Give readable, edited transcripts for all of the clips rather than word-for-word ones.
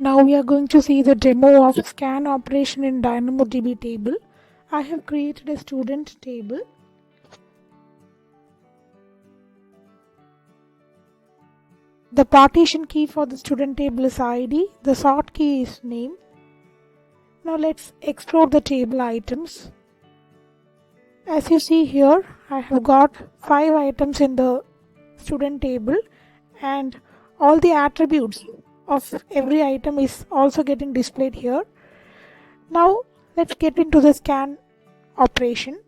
Now we are going to see the demo of scan operation in DynamoDB table. I have created a student table. The partition key for the student table is ID. The sort key is name. Now let's explore the table items. As you see here, I have got 5 items in the student table and all the attributes of every item is also getting displayed here. Now let's get into the scan operation.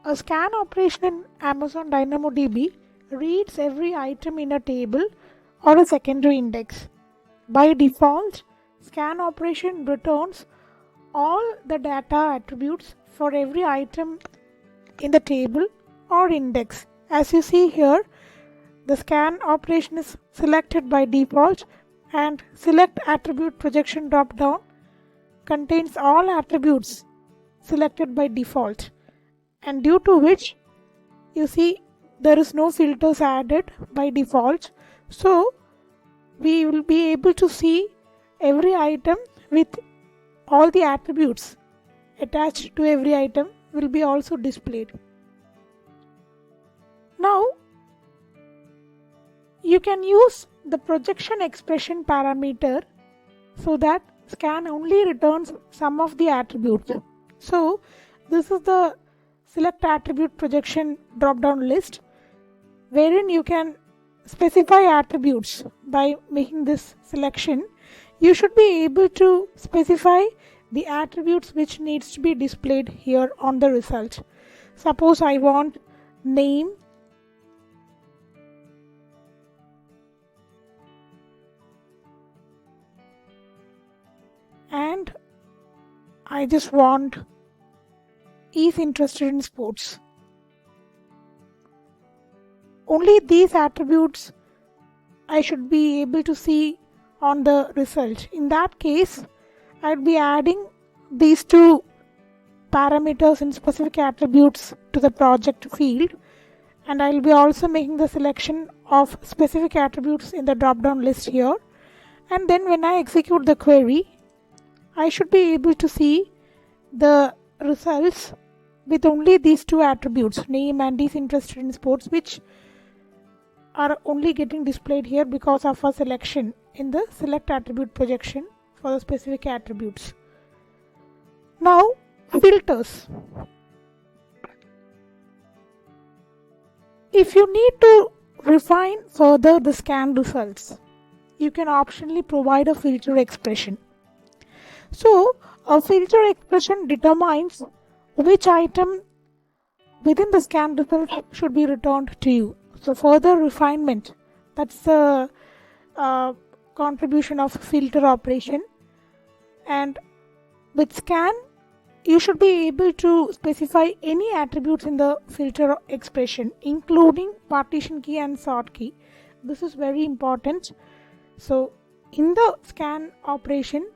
A scan operation in Amazon DynamoDB reads every item in a table or a secondary index. By default, scan operation returns all the data attributes for every item in the table or index. As you see here, the scan operation is selected by default and select attribute projection drop down contains all attributes selected by default, and due to which you see there is no filters added by default, so we will be able to see every item with all the attributes attached to every item will be also displayed. Now you can use the projection expression parameter so that scan only returns some of the attributes. So this is the select attribute projection drop down list wherein you can specify attributes. By making this selection, you should be able to specify the attributes which needs to be displayed here on the result. Suppose I want name, and I just want is interested in sports. Only these attributes I should be able to see on the result. In that case, I'd be adding these two parameters and specific attributes to the project field, and I'll be also making the selection of specific attributes in the drop down list here, and then when I execute the query, I should be able to see the results with only these two attributes, name and is interested in sports, which are only getting displayed here because of a selection in the select attribute projection for the specific attributes. Now filters. If you need to refine further the scan results, you can optionally provide a filter expression. So a filter expression determines which item within the scan result should be returned to you. So further refinement, that's the contribution of filter operation. And with scan, you should be able to specify any attributes in the filter expression, including partition key and sort key. This is very important. So in the scan operation,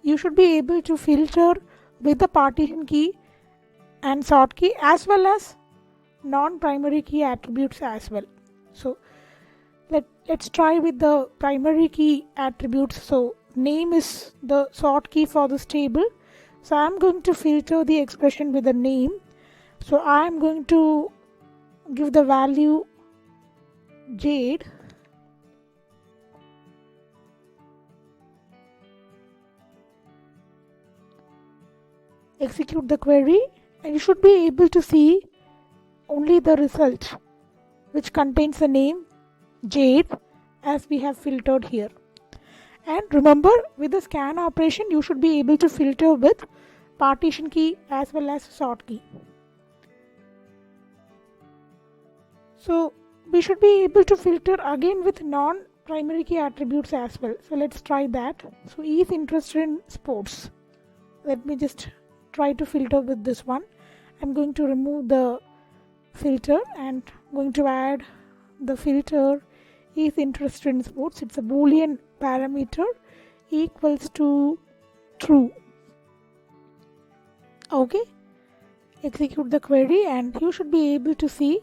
you should be able to filter with the partition key and sort key as well as non-primary key attributes as well. So let's try with the primary key attributes. So name is the sort key for this table. So I'm going to filter the expression with the name. So I'm going to give the value Jade. Execute the query, and you should be able to see only the result which contains the name Jade as we have filtered here. And remember, with the scan operation you should be able to filter with partition key as well as sort key. So we should be able to filter again with non-primary key attributes as well. So let's try that. So he is interested in sports. Let me just try to filter with this one. I'm going to remove the filter and going to add the filter is interested in sports. It's a boolean parameter equals to true. Okay, execute the query and you should be able to see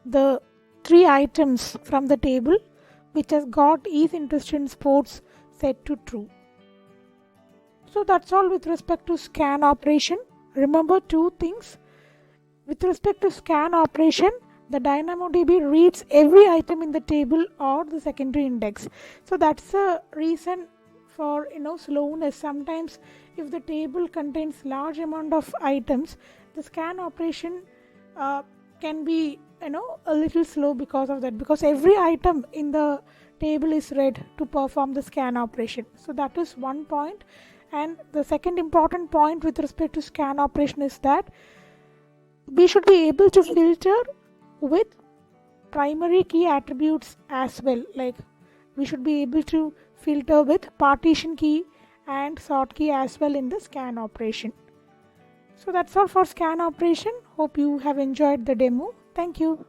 the 3 items from the table which has got is interested in sports set to true. So that's all with respect to scan operation. Remember two things. With respect to scan operation, the DynamoDB reads every item in the table or the secondary index. So that's the reason for slowness. Sometimes if the table contains large amount of items, the scan operation can be a little slow because of that, because every item in the table is read to perform the scan operation. So that is one point. And the second important point with respect to scan operation is that we should be able to filter with primary key attributes as well. Like we should be able to filter with partition key and sort key as well in the scan operation. So that's all for scan operation. Hope you have enjoyed the demo. Thank you.